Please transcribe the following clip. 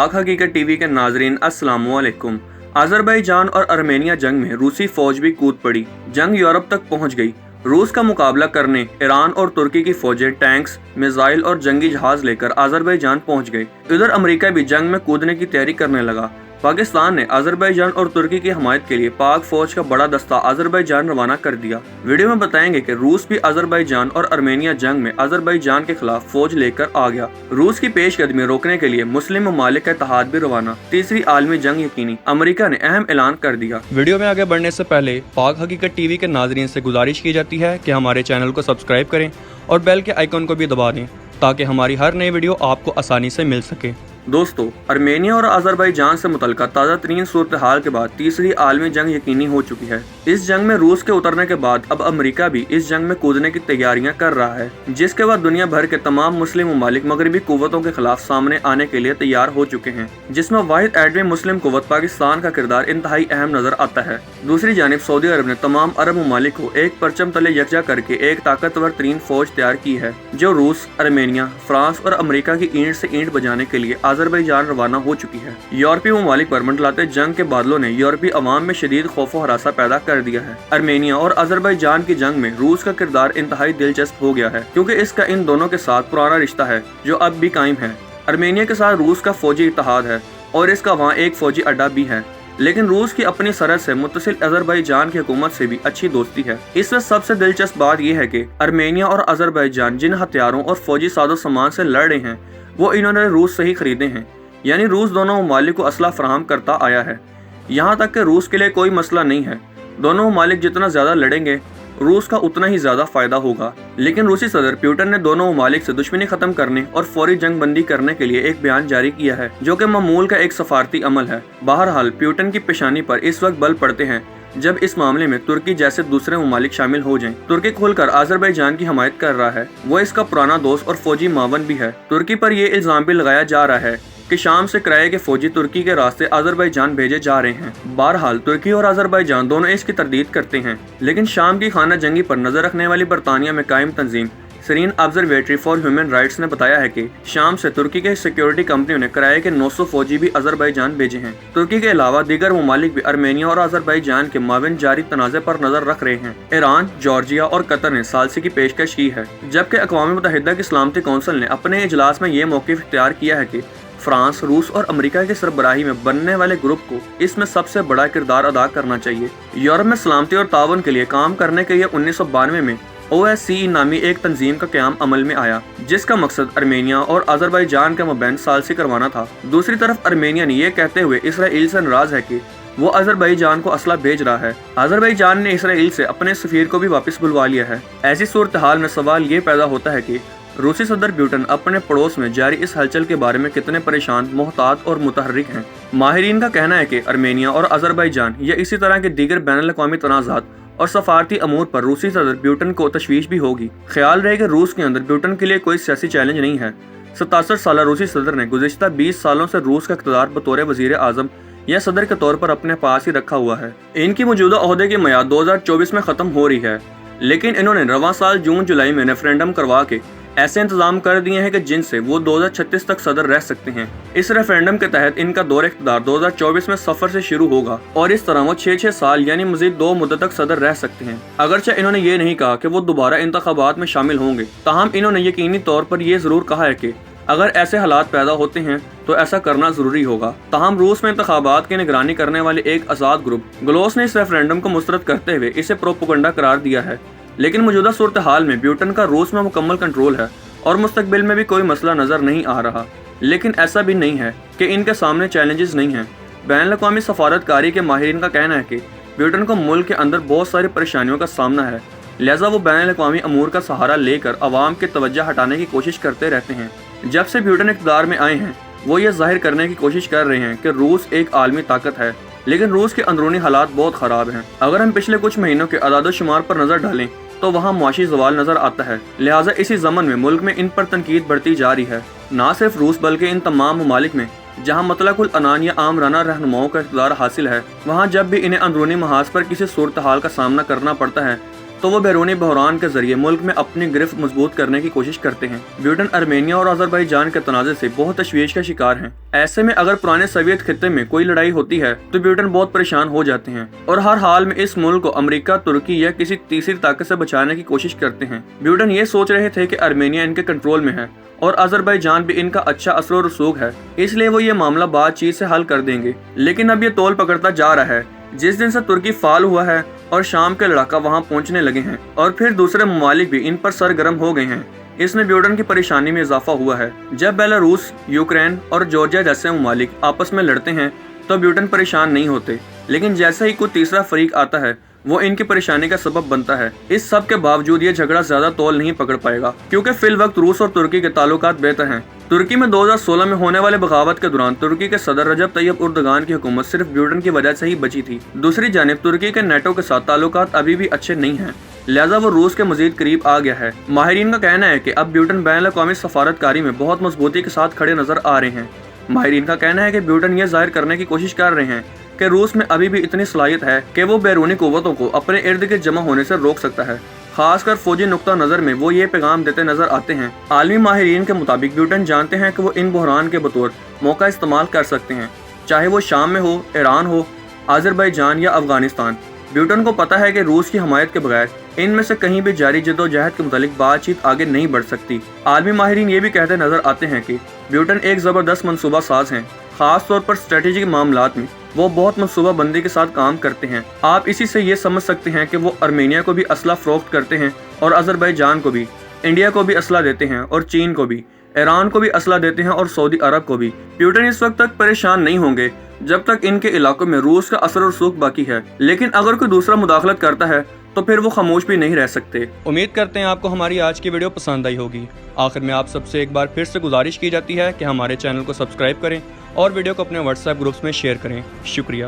पाक हकीकत टीवी के नाजरीन अस्सलाम वालेकुम। अजरबैजान और आर्मेनिया जंग में रूसी फौज भी कूद पड़ी। जंग यूरोप तक पहुंच गई। रूस का मुकाबला करने ईरान और तुर्की की फौजें टैंक्स, मिसाइल और जंगी जहाज लेकर अजरबैजान पहुंच गई। इधर अमेरिका भी जंग में कूदने की तैयारी करने लगा। पाकिस्तान ने अजरबैजान और तुर्की की हमायत के लिए पाक फौज का बड़ा दस्ता अजरबैजान रवाना कर दिया। वीडियो में बताएंगे कि रूस भी अजरबैजान और आर्मेनिया जंग में अजरबैजान के खिलाफ फौज लेकर आ गया। रूस की पेशकदमी रोकने के लिए मुस्लिम ममालिक का इत्तेहाद भी रवाना। तीसरी आलमी जंग यकीनी, अमेरिका ने अहम ऐलान कर दिया। वीडियो में आगे बढ़ने से पहले पाक हकीकत टीवी के नाजरीन से गुजारिश की जाती है कि हमारे चैनल को सब्सक्राइब करें और बेल के आइकन को भी दबा दें ताकि हमारी हर नई वीडियो आपको आसानी से मिल सके। दोस्तों, आर्मेनिया और अजरबैजान से मुतल्लिका ताज़ा तरीन सूरत हाल के बाद तीसरी आलमी जंग यकीनी हो चुकी है। इस जंग में रूस के उतरने के बाद अब अमेरिका भी इस जंग में कूदने की तैयारियां कर रहा है, जिसके बाद दुनिया भर के तमाम मुस्लिम ममालिक मगरबी कुव्वतों के खिलाफ सामने आने के लिए तैयार हो चुके हैं, जिसमें वाहिद एडमी मुस्लिम कुव्वत पाकिस्तान का किरदार इंतहाई अहम नजर आता है। दूसरी जानिब सऊदी अरब ने तमाम अरब ममालिक को एक परचम तले यकजा करके एक ताकतवर तरीन फौज तैयार की है, जो रूस, आर्मेनिया, फ्रांस और अमेरिका की ईंट से ईंट बजाने के लिए अजरबैजान रवाना हो चुकी है। यूरोपीय ममालिक पर मंडलाते जंग के बादलों ने यूरोपीय अवाम में शदीद खौफ हरासा पैदा कर दिया है। आर्मेनिया और अजरबैजान की जंग में रूस का किरदार इंतहाई दिलचस्प हो गया है, क्योंकि इसका इन दोनों के साथ पुराना रिश्ता है जो अब भी कायम है। आर्मेनिया के साथ रूस का फौजी इत्तेहाद है और इसका वहाँ एक फौजी अड्डा भी है, लेकिन रूस की अपनी सरहद से मुत्तसिल अजरबैजान की हुकूमत से भी अच्छी दोस्ती है। इसमें सबसे दिलचस्प बात यह है कि आर्मेनिया और अजरबैजान जिन हथियारों और फौजी साजो सामान से लड़ रहे हैं वो इन्होंने रूस से ही खरीदे हैं, यानी रूस दोनों ममालिक को असला फराहम करता आया है। यहाँ तक कि रूस के लिए कोई मसला नहीं है, दोनों ममालिक जितना ज्यादा लड़ेंगे रूस का उतना ही ज्यादा फायदा होगा। लेकिन रूसी सदर पुतिन ने दोनों ममालिक से दुश्मनी खत्म करने और फौरी जंग बंदी करने के लिए एक बयान जारी किया है, जो कि मामूल का एक सफारती अमल है। बहरहाल पुतिन की पेशानी पर इस वक्त बल पड़ते हैं जब इस मामले में तुर्की जैसे दूसरे ममालिक शामिल हो जाएं। तुर्की खुलकर अजरबैजान की हमायत कर रहा है, वो इसका पुराना दोस्त और फौजी मावन भी है। तुर्की पर यह इल्जाम भी लगाया जा रहा है कि शाम से किराए के फौजी तुर्की के रास्ते अजरबैजान भेजे जा रहे हैं। बहरहाल तुर्की और अजरबैजान दोनों इसकी तरदीद करते हैं, लेकिन शाम की खाना जंगी पर नजर रखने वाली बरतानिया में कायम तंजीम Syrian Observatory for Human Rights ने बताया है कि शाम से तुर्की के सिक्योरिटी कंपनियों ने किराए के 900 फौजी भी अजरबैजान भेजे हैं। तुर्की के अलावा दीगर ममालिक भी आर्मेनिया और अजरबैजान के माविन जारी तनाज़े पर नजर रख रहे हैं। ईरान, जॉर्जिया और कतर ने सालसी की पेशकश की है, जबकि अक़वाम मुत्तहिदा की सलामती कौंसिल ने अपने इजलास में ये मौक़िफ़ इख्तियार किया है कि फ्रांस, रूस और अमेरिका की सरबराही में बनने वाले ग्रुप को इसमें सबसे बड़ा किरदार अदा करना चाहिए। यूरोप में सलामती और तावन के लिए काम करने के लिए 1992 में OSCE नामी एक तंजीम का क़याम अमल में आया, जिसका मकसद आर्मेनिया और अजरबैजान के मबैन सालसी करवाना था। दूसरी तरफ आर्मेनिया ने यह कहते हुए इसराइल से नाराज है कि वो अजरबैजान को असला भेज रहा है। अजरबैजान ने इसराइल से अपने सफीर को भी वापस बुलवा लिया है। ऐसी सूरत हाल में सवाल ये पैदा होता है कि रूसी सदर पुतिन अपने पड़ोस में जारी इस हलचल के बारे में कितने परेशान, मोहतात और मुतहर्रिक हैं। माहिरीन का कहना है कि आर्मेनिया और अजरबैजान या इसी तरह के दीगर बैनुल-अक़वामी तनाज़ात और सफारती अमूर पर रूसी सदर पुतिन को तशवीश भी होगी। ख्याल रहे कि रूस के अंदर पुतिन के लिए कोई सियासी चैलेंज नहीं है। 67 साल रूसी सदर ने गुज़िश्ता 20 सालों से रूस का इक़्तिदार बतौर वज़ीर आज़म या सदर के तौर पर अपने पास ही रखा हुआ है। इनकी मौजूदा ओहदे की मियाद 2024 में ख़त्म हो रही है, लेकिन इन्होंने रवां साल जून-जुलाई में रेफरेंडम करवा के ऐसे इंतजाम कर दिए हैं कि जिनसे वो 2036 तक सदर रह सकते हैं। इस रेफरेंडम के तहत इनका दौर इख्तिदार 2024 में सफर से शुरू होगा और इस तरह वो 6-6 साल यानी मजीद 2 मुद्दत तक सदर रह सकते हैं। अगरचे इन्होंने ये नहीं कहा कि वो दोबारा इंतखाबात में शामिल होंगे, ताहम इन्होंने यकीनी तौर पर यह जरूर कहा है कि अगर ऐसे हालात पैदा होते हैं तो ऐसा करना जरूरी होगा। ताहम रूस में इंतखाबात की निगरानी करने वाले एक आज़ाद ग्रुप ग्लोस ने इस रेफरेंडम को मुस्तरद करते हुए इसे प्रोपेगेंडा करार दिया है। लेकिन मौजूदा सूरत हाल में पुतिन का रूस में मुकम्मल कंट्रोल है और मुस्तकबिल में भी कोई मसला नजर नहीं आ रहा। लेकिन ऐसा भी नहीं है कि इनके सामने चैलेंजेस नहीं हैं। बैनुल-अक़वामी सफारतकारी के माहिरीन का कहना है कि पुतिन को मुल्क के अंदर बहुत सारी परेशानियों का सामना है, लिहाजा वो बैनुल-अक़वामी अमूर का सहारा लेकर अवाम की तवज्जो हटाने की कोशिश करते रहते हैं। जब से पुतिन इक़्तिदार में आए हैं वो ये जाहिर करने की कोशिश कर रहे हैं कि रूस एक आलमी ताकत है, लेकिन रूस के अंदरूनी हालात बहुत ख़राब हैं। अगर हम पिछले कुछ महीनों के अदाद शुमार पर नज़र डालें तो वहाँ मुआशी ज़वाल नज़र आता है। लिहाजा इसी ज़मन में मुल्क में इन पर तनकीद बढ़ती जा रही है। ना सिर्फ रूस बल्कि इन तमाम ममालिक में जहाँ मतलकुल अनान या आमराना रहनुमाओं का इक़्तिदार हासिल है, वहाँ जब भी इन्हें अंदरूनी महाज पर किसी सूरत हाल का सामना करना पड़ता है तो वो बैरूनी बहरान के जरिए मुल्क में अपनी गिरफ्त मजबूत करने की कोशिश करते हैं। ब्रिटेन आर्मेनिया और अजरबैजान के तनाज़े से बहुत तशवीश का शिकार है। ऐसे में अगर पुराने सोवियत खित्ते में कोई लड़ाई होती है तो ब्रिटेन बहुत परेशान हो जाते हैं और हर हाल में इस मुल्क को अमेरिका, तुर्की या किसी तीसरी ताकत से बचाने की कोशिश करते हैं। ब्रिटेन ये सोच रहे थे कि आर्मेनिया इनके कंट्रोल में है और अजरबैजान भी इनका अच्छा असर और रसूख है, इसलिए वो ये मामला बातचीत से हल कर देंगे। लेकिन अब ये तौल पकड़ता जा रहा है। जिस दिन से तुर्की फाल हुआ है और शाम के लड़ाका वहां पहुंचने लगे हैं और फिर दूसरे ममालिक भी इन पर सरगर्म हो गए हैं, इसमें ब्रिटेन की परेशानी में इजाफा हुआ है। जब बेलारूस, यूक्रेन और जॉर्जिया जैसे ममालिक आपस में लड़ते हैं तो ब्रिटेन परेशान नहीं होते, लेकिन जैसे ही कोई तीसरा फरीक आता है वो इनकी परेशानी का सबब बनता है। इस सब के बावजूद ये झगड़ा ज्यादा तौल नहीं पकड़ पाएगा, क्योंकि फिल वक्त रूस और तुर्की के ताल्लुकात बेहतर हैं। तुर्की में 2016 में होने वाले बगावत के दौरान तुर्की के सदर रजब तैयब उर्दगान की हुकूमत सिर्फ ब्रिटेन की वजह से ही बची थी। दूसरी जानिब तुर्की के नेटो के साथ ताल्लुकात अभी भी अच्छे नहीं हैं, लिहाजा वो रूस के मजीद करीब आ गया है। माहिरीन का कहना है कि अब ब्रिटेन बैन अक़वामी सफारतकारी में बहुत मजबूती के साथ खड़े नजर आ रहे हैं। माहिरीन का कहना है कि ब्रिटेन ये जाहिर करने की कोशिश कर रहे हैं कि रूस में अभी भी इतनी सलाहियत है कि वो बैरूनी कुव्वतों को अपने इर्द गिर्द जमा होने से रोक सकता है। खासकर फौजी नुक्ता नजर में वो ये पैगाम देते नजर आते हैं। आलमी माहिरीन के मुताबिक ब्रिटेन जानते हैं कि वो इन बहरान के बतौर मौका इस्तेमाल कर सकते हैं, चाहे वो शाम में हो, ईरान हो, अजरबैजान या अफगानिस्तान। ब्रिटेन को पता है कि रूस की हमायत के बगैर इनमें से कहीं भी जारी जद्दोजहद के मुतालिक बातचीत आगे नहीं बढ़ सकती। आलमी माहिरीन ये भी कहते नजर आते हैं कि ब्रिटेन एक जबरदस्त मनसूबा साज हैं, खास तौर पर स्ट्रेटेजिक मामलात में वो बहुत मनसूबा बंदी के साथ काम करते हैं। आप इसी से ये समझ सकते हैं कि वो आर्मेनिया को भी असला फरोख्त करते हैं और अजरबैजान को भी, इंडिया को भी असला देते हैं और चीन को भी, ईरान को भी असला देते हैं और सऊदी अरब को भी। ब्रिटेन इस वक्त तक परेशान नहीं होंगे जब तक इनके इलाकों में रूस का असर और रसूख बाकी है, लेकिन अगर कोई दूसरा मुदाखलत करता है तो फिर वो खामोश भी नहीं रह सकते। उम्मीद करते हैं आपको हमारी आज की वीडियो पसंद आई होगी। आखिर में आप सबसे एक बार फिर से गुजारिश की जाती है कि हमारे चैनल को सब्सक्राइब करें और वीडियो को अपने व्हाट्सएप ग्रुप्स में शेयर करें। शुक्रिया।